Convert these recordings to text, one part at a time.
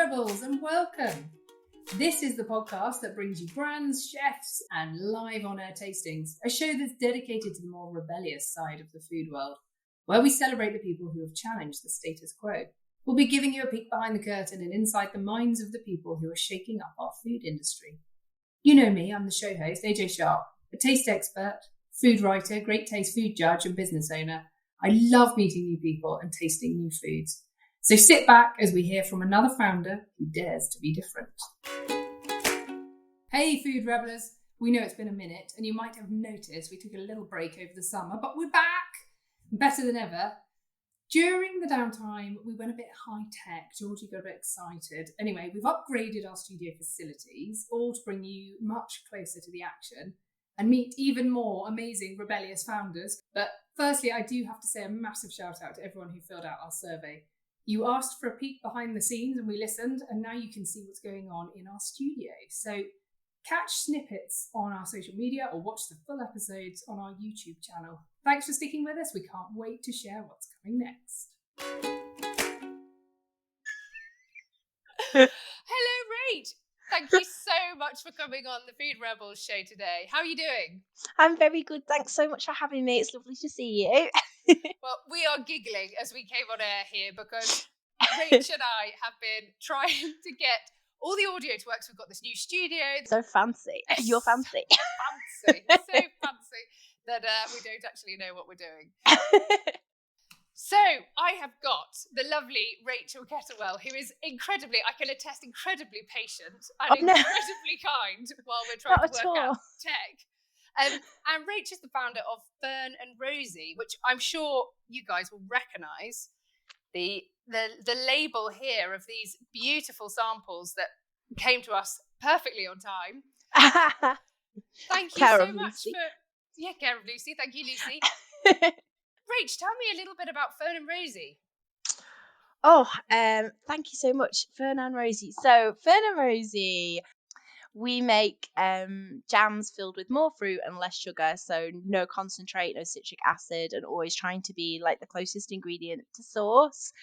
Rebels, and welcome. This is the podcast that brings you brands, chefs, and live on-air tastings, a show that's dedicated to the more rebellious side of the food world, where we celebrate the people who have challenged the status quo. We'll be giving you a peek behind the curtain and inside the minds of the people who are shaking up our food industry. You know me, I'm the show host, AJ Sharp, a taste expert, food writer, great taste food judge, and business owner. I love meeting new people and tasting new foods. So sit back as we hear from another founder who dares to be different. Hey food rebellers, we know it's been a minute and you might have noticed we took a little break over the summer, but we're back, better than ever. During the downtime, we went a bit high tech. Georgie got a bit excited. Anyway, we've upgraded our studio facilities, all to bring you much closer to the action and meet even more amazing rebellious founders. But firstly, I do have to say a massive shout out to everyone who filled out our survey. You asked for a peek behind the scenes and we listened, and now you can see what's going on in our studio. So catch snippets on our social media or watch the full episodes on our YouTube channel. Thanks for sticking with us. We can't wait to share what's coming next. Hello, Rach. Thank you so much for coming on the Food Rebels show today. How are you doing? I'm very good. Thanks so much for having me. It's lovely to see you. Well, we are giggling as we came on air here because Rach and I have been trying to get all the audio to work. So we've got this new studio. So fancy. You're fancy. Fancy. So fancy that we don't actually know what we're doing. So I have got the lovely Rachel Kettlewell, who is incredibly, I can attest, incredibly patient and incredibly kind while we're trying to work out tech. And Rach is the founder of Fearne and Rosie, which I'm sure you guys will recognise. The label here of these beautiful samples that came to us perfectly on time. Thank you so much for care of Lucy. Thank you, Lucy. Rach, tell me a little bit about Fearne and Rosie. Thank you so much, Fearne and Rosie. So Fearne and Rosie, we make jams filled with more fruit and less sugar, so no concentrate, no citric acid, and always trying to be like the closest ingredient to source.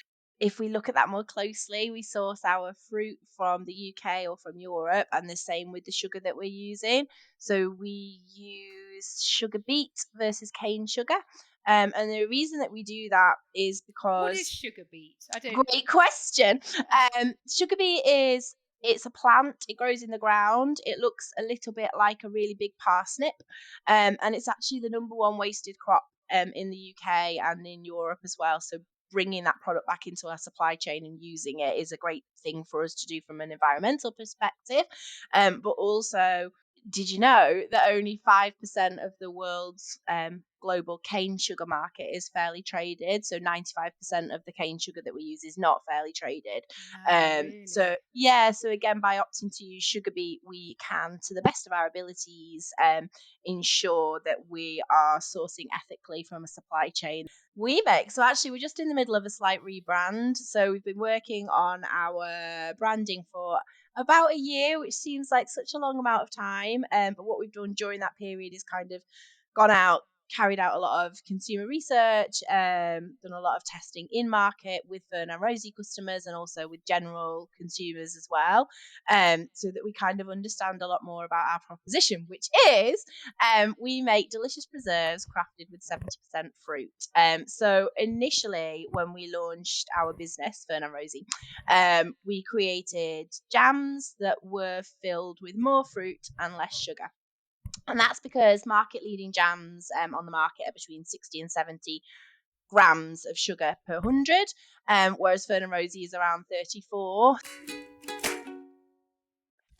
If we look at that more closely, we source our fruit from the UK or from Europe, and the same with the sugar that we're using. So we use sugar beet versus cane sugar. And the reason that we do that is because... What is sugar beet? Great question. Sugar beet it's a plant. It grows in the ground. It looks a little bit like a really big parsnip. And it's actually the number one wasted crop in the UK and in Europe as well. So bringing that product back into our supply chain and using it is a great thing for us to do from an environmental perspective. But also, did you know that only 5% of the world's global cane sugar market is fairly traded? So 95% of the cane sugar that we use is not fairly traded. Really? So again, by opting to use sugar beet, we can, to the best of our abilities, ensure that we are sourcing ethically from a supply chain we make. So actually, we're just in the middle of a slight rebrand. So we've been working on our branding for about a year, which seems like such a long amount of time. But what we've done during that period is kind of gone out, carried out a lot of consumer research, done a lot of testing in market with Fearne and Rosie customers and also with general consumers as well, so that we kind of understand a lot more about our proposition, which is we make delicious preserves crafted with 70% fruit. So initially, when we launched our business, Fearne and Rosie, we created jams that were filled with more fruit and less sugar. And that's because market-leading jams on the market are between 60 and 70 grams of sugar per 100, whereas Fearne and Rosie is around 34.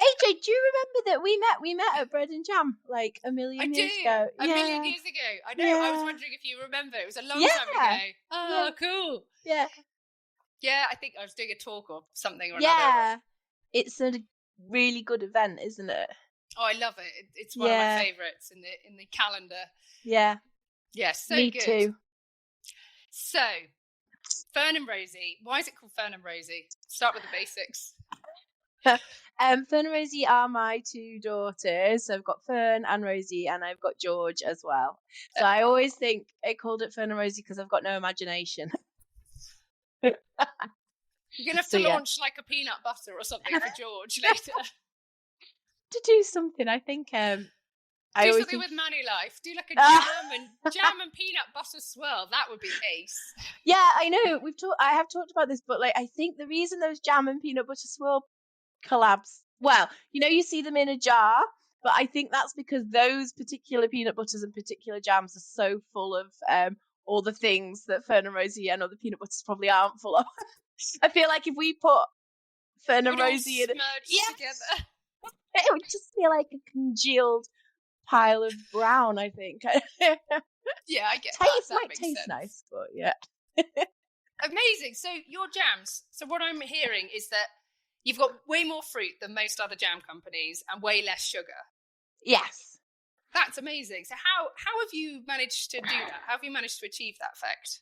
AJ, do you remember that we met at Bread and Jam like a million years ago? A million years ago. I know. Yeah. I was wondering if you remember. It was a long time ago. Oh, cool. Yeah. Yeah, I think I was doing a talk or something or another. Yeah. It's a really good event, isn't it? Oh, I love it. It's one of my favourites in the calendar. Yeah. Yes, so Me good. too. So, Fearne and Rosie. Why is it called Fearne and Rosie? Start with the basics. Fearne and Rosie are my two daughters. So I've got Fearne and Rosie, and I've got George as well. So I always think I called it Fearne and Rosie because I've got no imagination. You're going to have to launch like a peanut butter or something for George later. To do something, I think... do something with Manulife. Do like a jam and peanut butter swirl. That would be ace. Yeah, I know. I have talked about this, but like I think the reason those jam and peanut butter swirl collabs, well, you see them in a jar, but I think that's because those particular peanut butters and particular jams are so full of all the things that Fearne and Rosie and other peanut butters probably aren't full of. I feel like if we put Fearne and Rosie in together, it would just feel like a congealed pile of brown, I think. Yeah, I get that. Might taste sense. Nice, but yeah. Amazing. So your jams. So what I'm hearing is that you've got way more fruit than most other jam companies and way less sugar. Yes. That's amazing. So how have you managed to do that? How have you managed to achieve that effect?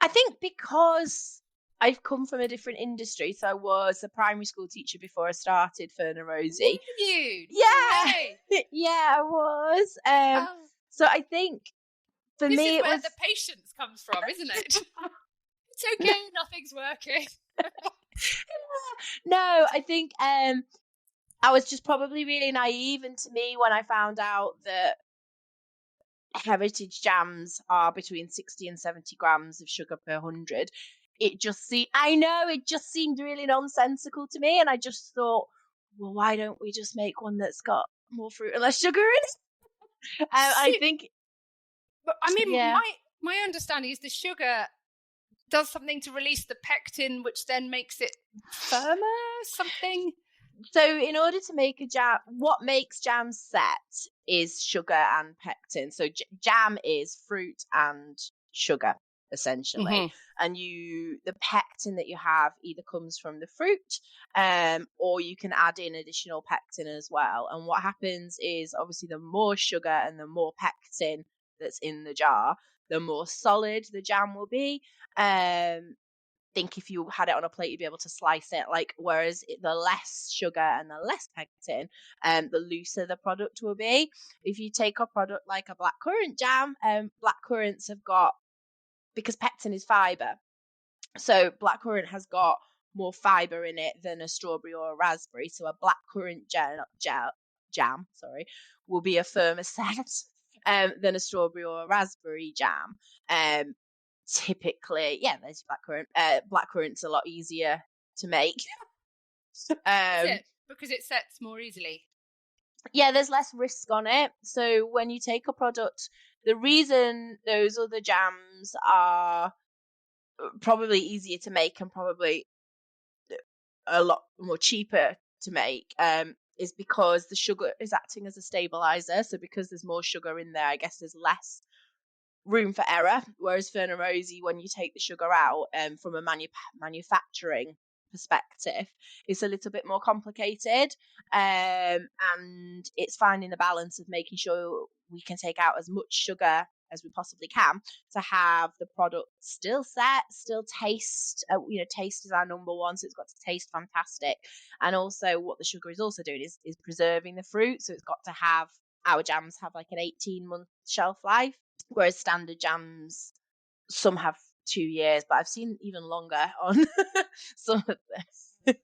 I think because I've come from a different industry, so I was a primary school teacher before I started Fearne and Rosie. Were you? Yeah. Yeah, I was. So I think for me this is it where was... the patience comes from, isn't it? It's okay, nothing's working. No, I think I was just probably really naive, and to me, when I found out that heritage jams are between 60 and 70 grams of sugar per 100, it just seemed really nonsensical to me, and I just thought, well, why don't we just make one that's got more fruit and less sugar in it? I think... But I mean, my understanding is the sugar does something to release the pectin, which then makes it firmer, something. So in order to make a jam, what makes jam set is sugar and pectin. So jam is fruit and sugar, essentially. Mm-hmm. And the pectin that you have either comes from the fruit, or you can add in additional pectin as well. And what happens is, obviously, the more sugar and the more pectin that's in the jar, the more solid the jam will be. Think if you had it on a plate, you'd be able to slice it. Whereas the less sugar and the less pectin, the looser the product will be. If you take a product like a blackcurrant jam, blackcurrants have got, because pectin is fibre, so blackcurrant has got more fibre in it than a strawberry or a raspberry. So a blackcurrant jam will be a firmer set than a strawberry or a raspberry jam. Typically, there's blackcurrant. Blackcurrant's a lot easier to make. Is it? Because it sets more easily. Yeah, there's less risk on it. So when you take a product, the reason those other jams are probably easier to make and probably a lot more cheaper to make is because the sugar is acting as a stabilizer. So because there's more sugar in there, I guess there's less room for error. Whereas Fearne and Rosie, when you take the sugar out from a manufacturing perspective, it's a little bit more complicated, and it's finding the balance of making sure we can take out as much sugar as we possibly can to have the product still taste. Taste is our number one, so it's got to taste fantastic. And also, what the sugar is also doing is preserving the fruit. So it's got to have, our jams have like an 18-month shelf life, whereas standard jams, some have 2 years, but I've seen even longer on some of this.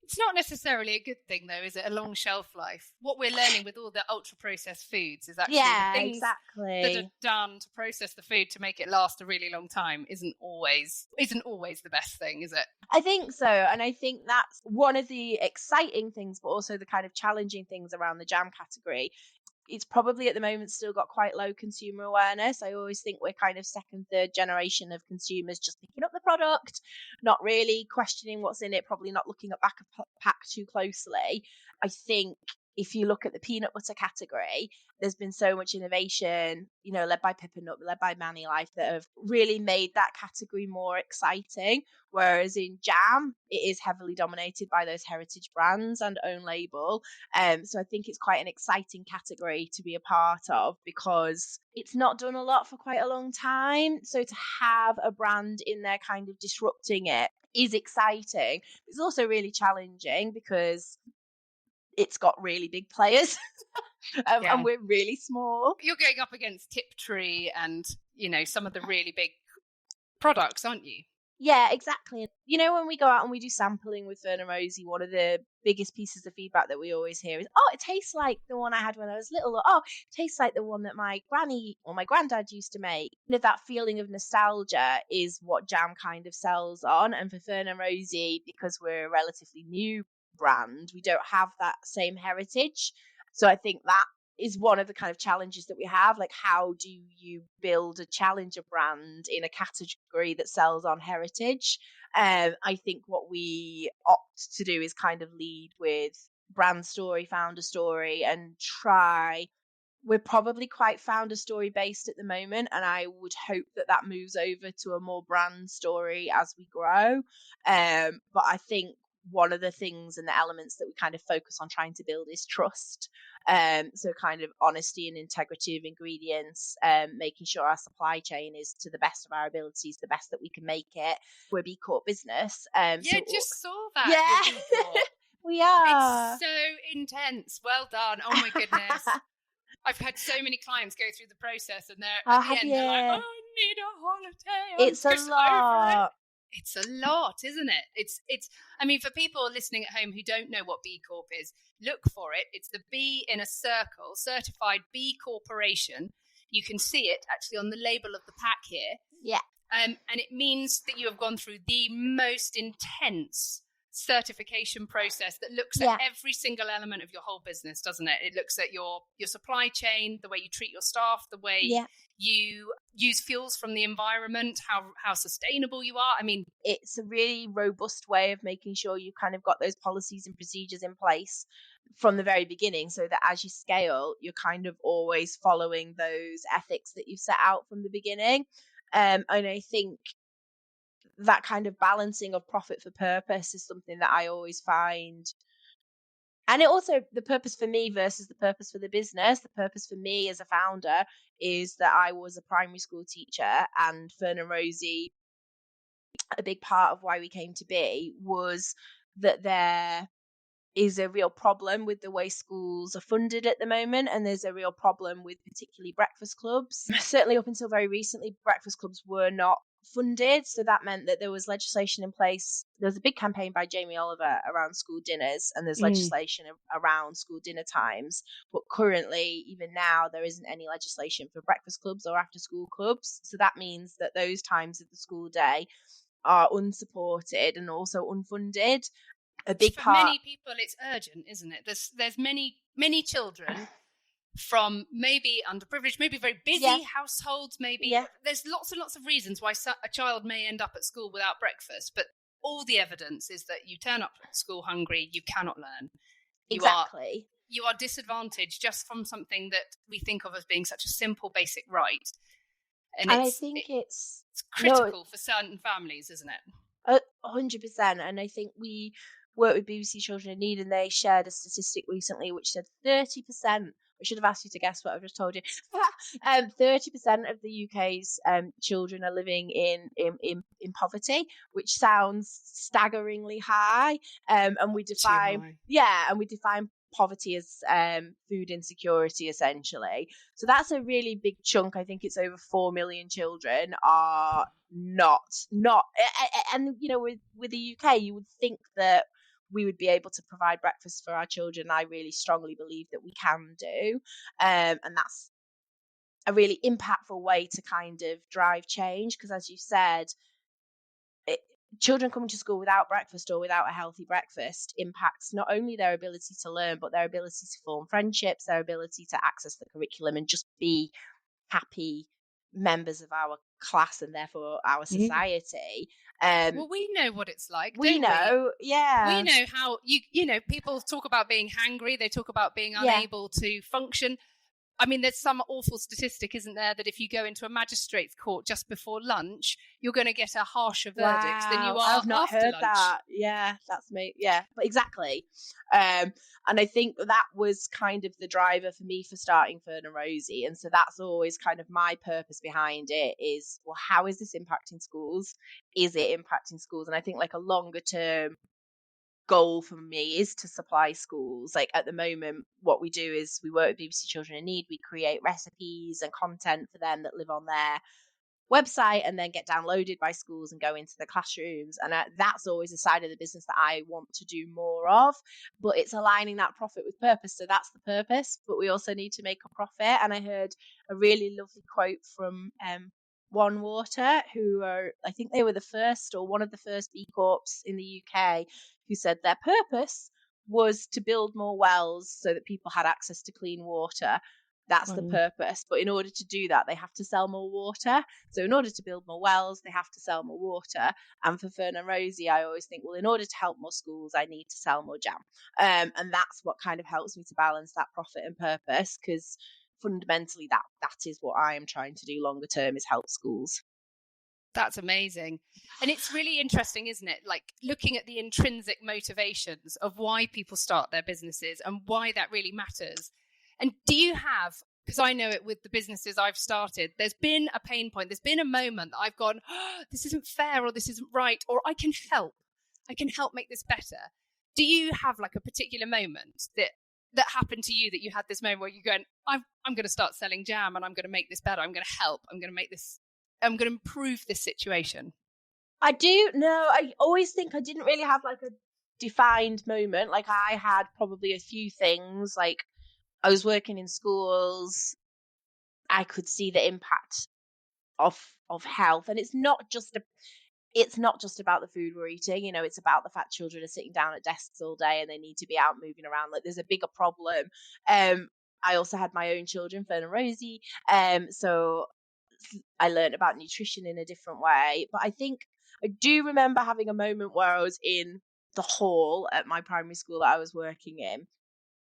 It's not necessarily a good thing, though, is it? A long shelf life. What we're learning with all the ultra-processed foods is actually the things that are done to process the food to make it last a really long time isn't always the best thing, is it? I think so, and I think that's one of the exciting things, but also the kind of challenging things around the jam category. It's probably at the moment still got quite low consumer awareness. I always think we're kind of second, third generation of consumers just picking up the product, not really questioning what's in it, probably not looking at back of pack too closely. I think if you look at the peanut butter category, there's been so much innovation, led by Pip and Nut, led by Manulife, that have really made that category more exciting. Whereas in jam, it is heavily dominated by those heritage brands and own label. So I think it's quite an exciting category to be a part of because it's not done a lot for quite a long time. So to have a brand in there kind of disrupting it is exciting. It's also really challenging because it's got really big players and we're really small. You're going up against Tiptree and, some of the really big products, aren't you? Yeah, exactly. You know, when we go out and we do sampling with Fearne and Rosie, one of the biggest pieces of feedback that we always hear is, oh, it tastes like the one I had when I was little, or oh, it tastes like the one that my granny or my granddad used to make. You know, that feeling of nostalgia is what jam kind of sells on. And for Fearne and Rosie, because we're a relatively new brand, we don't have that same heritage. So I think that is one of the kind of challenges that we have. Like, how do you build a challenger brand in a category that sells on heritage? I think what we opt to do is kind of lead with brand story, founder story, and try. We're probably quite founder story based at the moment, and I would hope that that moves over to a more brand story as we grow. But I think one of the things and the elements that we kind of focus on trying to build is trust. So kind of honesty and integrity of ingredients, making sure our supply chain is to the best of our abilities, the best that we can make it. We're a B Corp business. Just saw that. Yeah, Your B Corp. we are. It's so intense. Well done. Oh my goodness. I've had so many clients go through the process, and they're at the end, they're like, "Oh, I need a holiday." It's a lot. It's a lot, isn't it? It's. I mean, for people listening at home who don't know what B Corp is, look for it. It's the B in a circle, certified B Corporation. You can see it actually on the label of the pack here. Yeah. And it means that you have gone through the most intense certification process that looks at every single element of your whole business, doesn't it? It looks at your supply chain, the way you treat your staff, the way you use fuels from the environment, how sustainable you are. I mean, it's a really robust way of making sure you've kind of got those policies and procedures in place from the very beginning, so that as you scale, you're kind of always following those ethics that you've set out from the beginning. And I think that kind of balancing of profit for purpose is something that I always find. And it also, the purpose for me versus the purpose for the business, the purpose for me as a founder is that I was a primary school teacher, and Fearne and Rosie, a big part of why we came to be was that there is a real problem with the way schools are funded at the moment, and there's a real problem with particularly breakfast clubs. Certainly up until very recently, breakfast clubs were not funded, so that meant that there was legislation in place. There's a big campaign by Jamie Oliver around school dinners, and there's legislation around school dinner times, but currently, even now, there isn't any legislation for breakfast clubs or after school clubs. So that means that those times of the school day are unsupported and also unfunded. A big for part. Many people, it's urgent, isn't it? There's many children from maybe underprivileged, maybe very busy households, maybe there's lots and lots of reasons why a child may end up at school without breakfast, but all the evidence is that you turn up at school hungry, you cannot learn. You are disadvantaged just from something that we think of as being such a simple, basic right. And I think it's critical for certain families, isn't it? 100%. And I think we work with BBC Children in Need, and they shared a statistic recently which said 30%. I should have asked you to guess what I've just told you. 30% of the UK's children are living in poverty, which sounds staggeringly high. And we define poverty as food insecurity, essentially. So that's a really big chunk. I think it's over 4 million children are not, and you know, with the UK, you would think that we would be able to provide breakfast for our children. I really strongly believe that we can do, and that's a really impactful way to kind of drive change, because as you said, children coming to school without breakfast or without a healthy breakfast impacts not only their ability to learn, but their ability to form friendships, their ability to access the curriculum and just be happy members of our class and therefore our society. Well, we know what it's like. We know how you know, people talk about being hangry, they talk about being unable to function. I mean, there's some awful statistic, isn't there, that if you go into a magistrate's court just before lunch, you're going to get a harsher verdict than you are. I've not heard lunch. that. Yeah, that's me. Yeah, but exactly. And I think that was kind of the driver for me for starting Fearne and Rosie. And so that's always kind of my purpose behind it is, well, how is this impacting schools? Is it impacting schools? And I think like a longer term goal for me is to supply schools. Like at the moment, what we do is we work with BBC Children in Need. We create recipes and content for them that live on their website and then get downloaded by schools and go into the classrooms. And that's always a side of the business that I want to do more of. But it's aligning that profit with purpose. So that's the purpose. But we also need to make a profit. And I heard a really lovely quote from One Water, who are, I think they were the first or one of the first B Corps in the UK, who said their purpose was to build more wells so that people had access to clean water. That's the purpose. But in order to do that, they have to sell more water. So in order to build more wells, they have to sell more water. And for Fearne and Rosie, I always think, well, in order to help more schools, I need to sell more jam. And that's what kind of helps me to balance that profit and purpose, because fundamentally that is what I am trying to do longer term, is help schools. That's amazing. And it's really interesting, isn't it? Like looking at the intrinsic motivations of why people start their businesses and why that really matters. And do you have, because I know it with the businesses I've started, there's been a pain point, there's been a moment that I've gone, oh, this isn't fair, or this isn't right, or I can help make this better. Do you have like a particular moment that happened to you, that you had this moment where you're going, I'm going to start selling jam and I'm going to make this better, I'm going to help, I'm going to improve this situation? I do. No, I always think I didn't really have like a defined moment. Like I had probably a few things. Like I was working in schools, I could see the impact of health, and it's not just about the food we're eating. You know, it's about the fact children are sitting down at desks all day and they need to be out moving around. Like there's a bigger problem. I also had my own children, Fearne and Rosie, so I learned about nutrition in a different way. But I think I do remember having a moment where I was in the hall at my primary school that I was working in,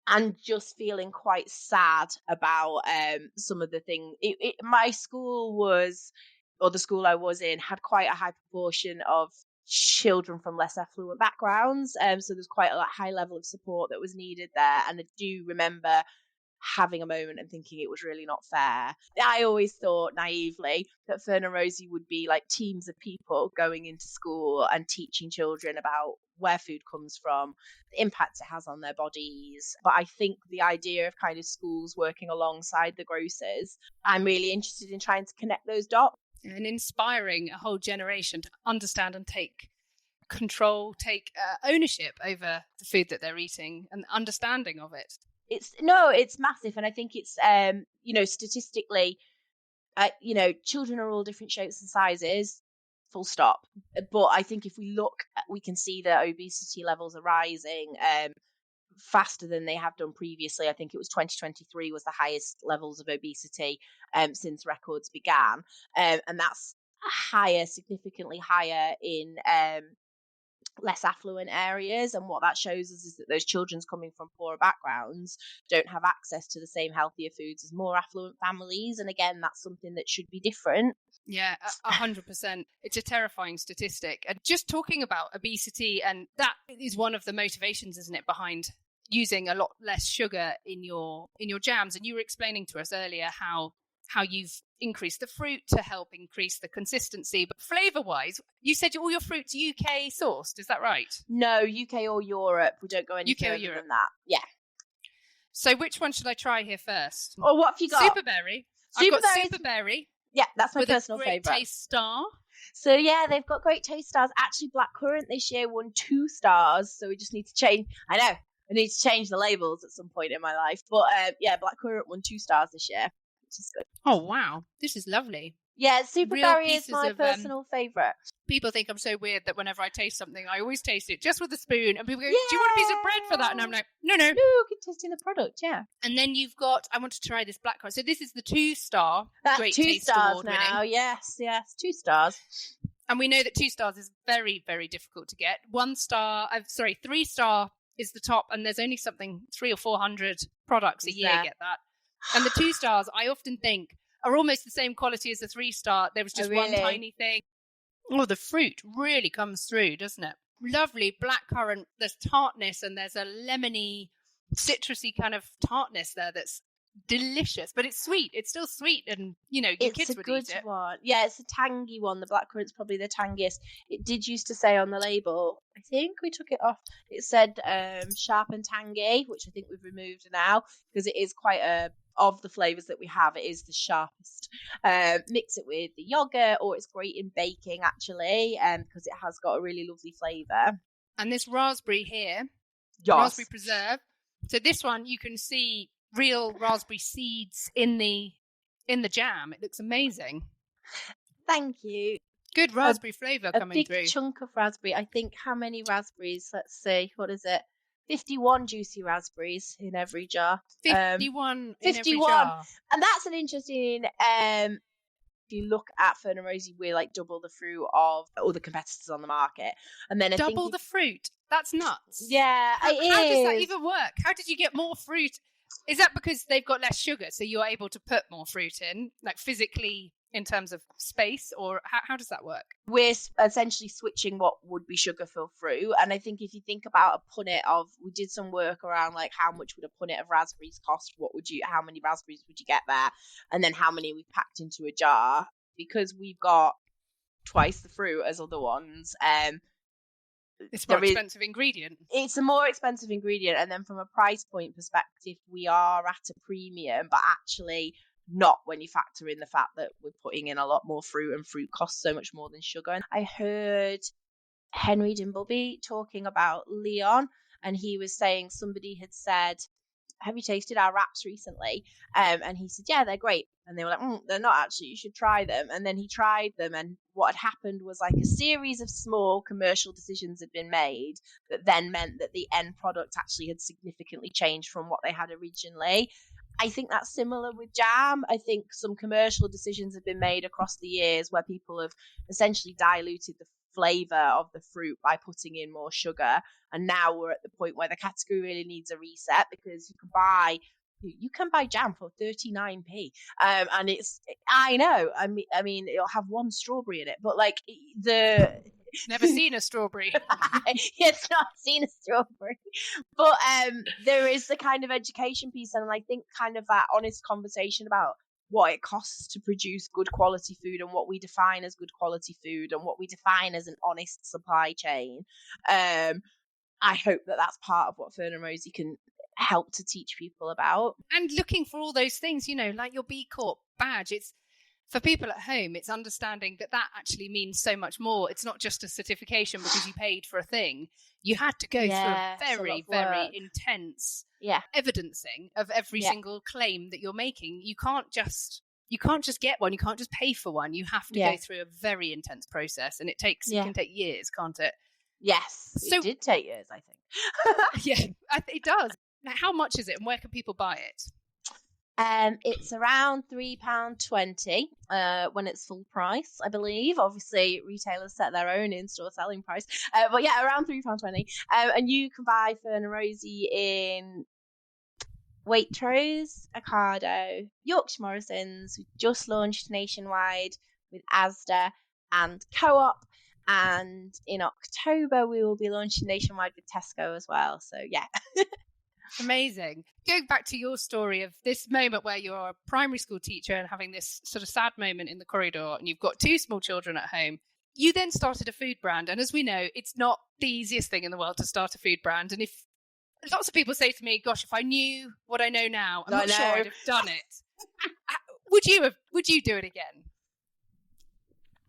and just feeling quite sad about some of the things. My school was, or the school I was in, had quite a high proportion of children from less affluent backgrounds. So there's quite a high level of support that was needed there. And I do remember having a moment and thinking it was really not fair. I always thought naively that Fearne and Rosie would be like teams of people going into school and teaching children about where food comes from, the impact it has on their bodies. But I think the idea of kind of schools working alongside the grocers, I'm really interested in trying to connect those dots. And inspiring a whole generation to understand and take control, take ownership over the food that they're eating and understanding of it. It's massive. And I think it's, statistically, children are all different shapes and sizes, full stop. But I think if we look, we can see that obesity levels are rising faster than they have done previously. I think it was 2023 was the highest levels of obesity since records began. And that's significantly higher in less affluent areas. And what that shows us is that those children coming from poorer backgrounds don't have access to the same healthier foods as more affluent families. And again, that's something that should be different. Yeah, 100%. It's a terrifying statistic. And just talking about obesity, and that is one of the motivations, isn't it, behind using a lot less sugar in your jams. And you were explaining to us earlier how you've increased the fruit to help increase the consistency. But flavour-wise, you said all your fruit's UK sourced, is that right? No, UK or Europe. We don't go any further than that. Yeah. So which one should I try here first? Or what have you got? Superberry. I've got Superberry. Yeah, that's my with personal favourite. favourite. Taste star. So yeah, they've got great taste stars. Actually, blackcurrant this year won 2 stars. So we just need to change. I know. I need to change the labels at some point in my life. But blackcurrant won 2 stars this year, which is good. Oh, wow. This is lovely. Yeah, Superberry is my personal favourite. People think I'm so weird that whenever I taste something, I always taste it just with a spoon. And people go, do you want a piece of bread for that? And I'm like, no. No, keep tasting the product, yeah. And then you've got, I want to try this blackcurrant. So this is the 2-star. That's Great 2 Taste stars Award now. winning. Yes, 2 stars. And we know that 2 stars is very, very difficult to get. 3 star is the top, and there's only something 300 or 400 products a year get that. And the 2 stars, I often think, are almost the same quality as the 3 star. There was just one tiny thing. Oh, the fruit really comes through, doesn't it? Lovely blackcurrant. There's tartness and there's a lemony, citrusy kind of tartness there that's delicious, but it's sweet. It's still sweet, and your kids would eat it. It's a good one. Yeah, it's a tangy one. The blackcurrant's probably the tangiest. It did used to say on the label, I think we took it off, it said sharp and tangy, which I think we've removed now because it is quite a of the flavours that we have, it is the sharpest. Mix it with the yogurt, or it's great in baking actually, because it has got a really lovely flavour. And this raspberry here, Yes. raspberry preserve. So this one, you can see real raspberry seeds in the jam. It looks amazing. Thank you. Good raspberry flavour coming through. A big chunk of raspberry. I think how many raspberries? Let's see. What is it? 51 juicy raspberries in every jar. 51 in 51. every jar. And that's an interesting... if you look at Fearne and Rosie, we're like double the fruit of other competitors on the market. And then Double the fruit? That's nuts. Yeah, How does that even work? How did you get more fruit? Is that because they've got less sugar, so you're able to put more fruit in, like physically in terms of space, or how does that work? We're essentially switching what would be sugar for fruit. And I think if you think about a punnet of, we did some work around like how much would a punnet of raspberries cost? How many raspberries would you get there? And then how many we've packed into a jar, because we've got twice the fruit as other ones. It's a more expensive ingredient. It's a more expensive ingredient. And then from a price point perspective, we are at a premium, but actually not when you factor in the fact that we're putting in a lot more fruit, and fruit costs so much more than sugar. And I heard Henry Dimbleby talking about Leon, and he was saying somebody had said, have you tasted our wraps recently? And he said, yeah, they're great. And they were like, they're not actually, you should try them. And then he tried them, and what had happened was like a series of small commercial decisions had been made that then meant that the end product actually had significantly changed from what they had originally. I think that's similar with jam. I think some commercial decisions have been made across the years where people have essentially diluted the flavour of the fruit by putting in more sugar. And now we're at the point where the category really needs a reset, because you can buy jam for 39p. And I know, I mean, it'll have one strawberry in it, but like Never seen a strawberry. It's not seen a strawberry. But there is the kind of education piece, and I think kind of that honest conversation about what it costs to produce good quality food, and what we define as good quality food, and what we define as an honest supply chain. I hope that that's part of what Fearne and Rosie can help to teach people about. And looking for all those things, like your B Corp badge, it's for people at home, it's understanding that actually means so much more. It's not just a certification because you paid for a thing. You had to go through a very, very intense evidencing of every single claim that you're making. You can't just get one. You can't just pay for one. You have to go through a very intense process, and it can take years, can't it? Yes, it did take years, I think. Yeah, it does. Now, how much is it, and where can people buy it? It's around £3.20 when it's full price, I believe. Obviously, retailers set their own in-store selling price. But yeah, around £3.20. And you can buy Fearne and Rosie in Waitrose, Ocado, Yorkshire Morrisons. We just launched nationwide with Asda and Co-op. And in October, we will be launching nationwide with Tesco as well. So yeah. Amazing. Going back to your story of this moment where you're a primary school teacher and having this sort of sad moment in the corridor, and you've got 2 small children at home, you then started a food brand. And as we know, it's not the easiest thing in the world to start a food brand. And if lots of people say to me, gosh, if I knew what I know now, I'm not sure I'd have done it. Would you do it again?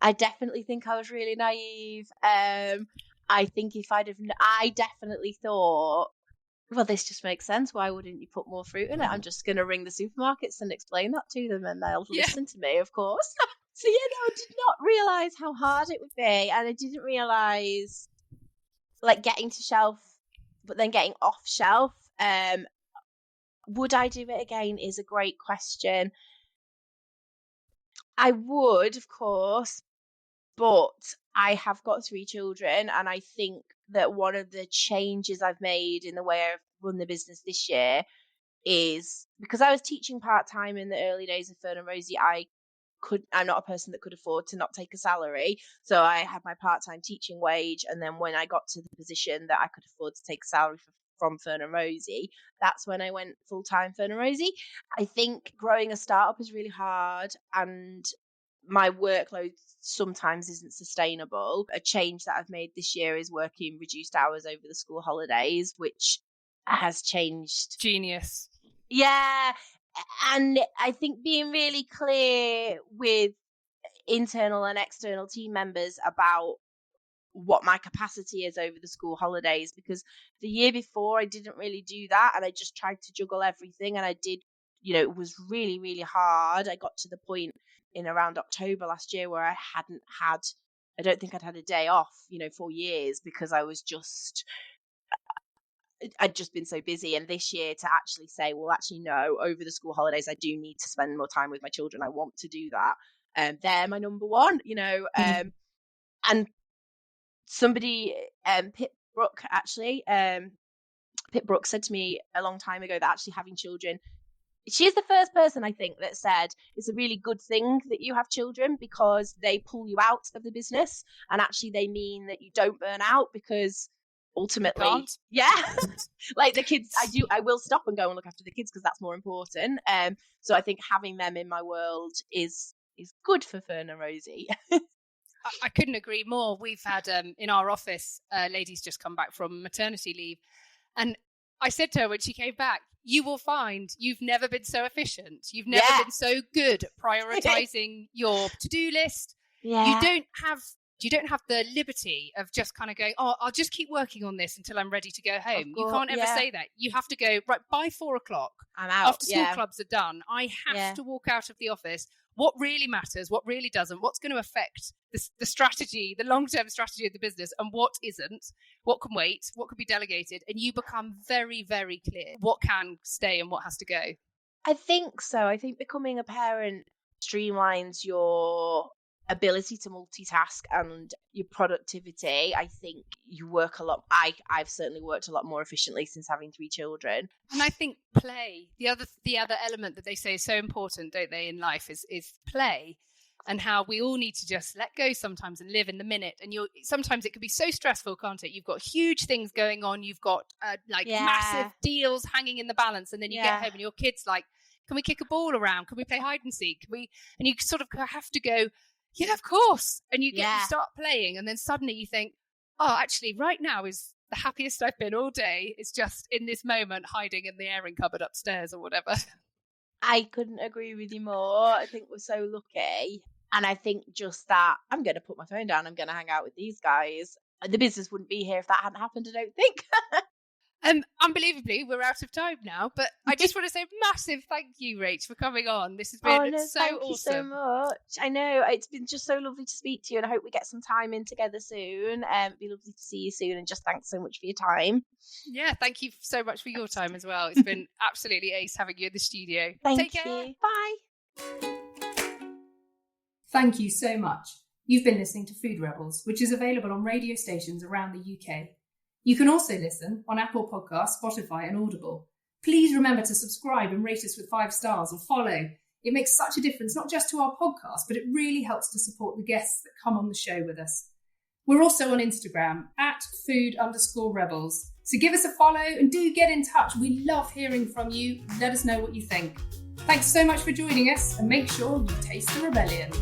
I definitely think I was really naive. I think if I definitely thought, well, this just makes sense. Why wouldn't you put more fruit in it? I'm just going to ring the supermarkets and explain that to them, and they'll listen to me, of course. So, I did not realise how hard it would be. And I didn't realise, like, getting to shelf, but then getting off shelf. Would I do it again is a great question. I would, of course, but I have got 3 children, and I think that one of the changes I've made in the way I've run the business this year is because I was teaching part-time in the early days of Fearne and Rosie. I'm not a person that could afford to not take a salary. So I had my part-time teaching wage. And then when I got to the position that I could afford to take a salary from Fearne and Rosie, that's when I went full-time Fearne and Rosie. I think growing a startup is really hard, and my workload sometimes isn't sustainable. A change that I've made this year is working reduced hours over the school holidays, which has changed. Genius. Yeah. And I think being really clear with internal and external team members about what my capacity is over the school holidays, because the year before I didn't really do that, and I just tried to juggle everything, and I did, it was really, really hard. I got to the point in around October last year where I don't think I'd had a day off, for years, because I'd just been so busy. And this year to actually say, well, actually, no, over the school holidays, I do need to spend more time with my children. I want to do that. They're my number one, and somebody, Pip Brooke, actually, Pip Brooke said to me a long time ago that actually having children, she's the first person I think that said it's a really good thing that you have children, because they pull you out of the business, and actually they mean that you don't burn out, because ultimately, like the kids, I will stop and go and look after the kids because that's more important. So I think having them in my world is good for Fearne and Rosie. I couldn't agree more. We've had in our office, ladies just come back from maternity leave, and I said to her when she came back, you will find you've never been so efficient. You've never been so good at prioritizing your to-do list. Yeah. You don't have the liberty of just kind of going, oh, I'll just keep working on this until I'm ready to go home. You can't ever say that. You have to go, right, by 4:00, I'm out. After school clubs are done, I have to walk out of the office. What really matters, what really doesn't, what's going to affect the strategy, the long-term strategy of the business, and what isn't, what can wait, what can be delegated. And you become very, very clear what can stay and what has to go. I think so. I think becoming a parent streamlines your ability to multitask and your productivity. I think you work a lot. I've certainly worked a lot more efficiently since having 3 children. And I think play, the other element that they say is so important, don't they, in life is play, and how we all need to just let go sometimes and live in the minute. And sometimes it can be so stressful, can't it? You've got huge things going on. You've got massive deals hanging in the balance, and then you get home and your kid's like, can we kick a ball around? Can we play hide and seek? And you sort of have to go, yeah, of course. And you start playing, and then suddenly you think, oh, actually right now is the happiest I've been all day. It's just in this moment hiding in the airing cupboard upstairs or whatever. I couldn't agree with you more. I think we're so lucky. And I think just that I'm going to put my phone down. I'm going to hang out with these guys. The business wouldn't be here if that hadn't happened, I don't think. Unbelievably, we're out of time now, but I just want to say massive thank you, Rach, for coming on. This has been so thank awesome. You so much. I know, it's been just so lovely to speak to you, and I hope we get some time in together soon. It'd be lovely to see you soon, and just thanks so much for your time. Yeah, thank you so much for your time as well. It's been absolutely ace having you in the studio. Take care. You. Bye. Thank you so much. You've been listening to Food Rebels, which is available on radio stations around the UK. You can also listen on Apple Podcasts, Spotify and Audible. Please remember to subscribe and rate us with 5 stars or follow. It makes such a difference, not just to our podcast, but it really helps to support the guests that come on the show with us. We're also on Instagram @food_rebels. So give us a follow and do get in touch. We love hearing from you. Let us know what you think. Thanks so much for joining us, and make sure you taste the rebellion.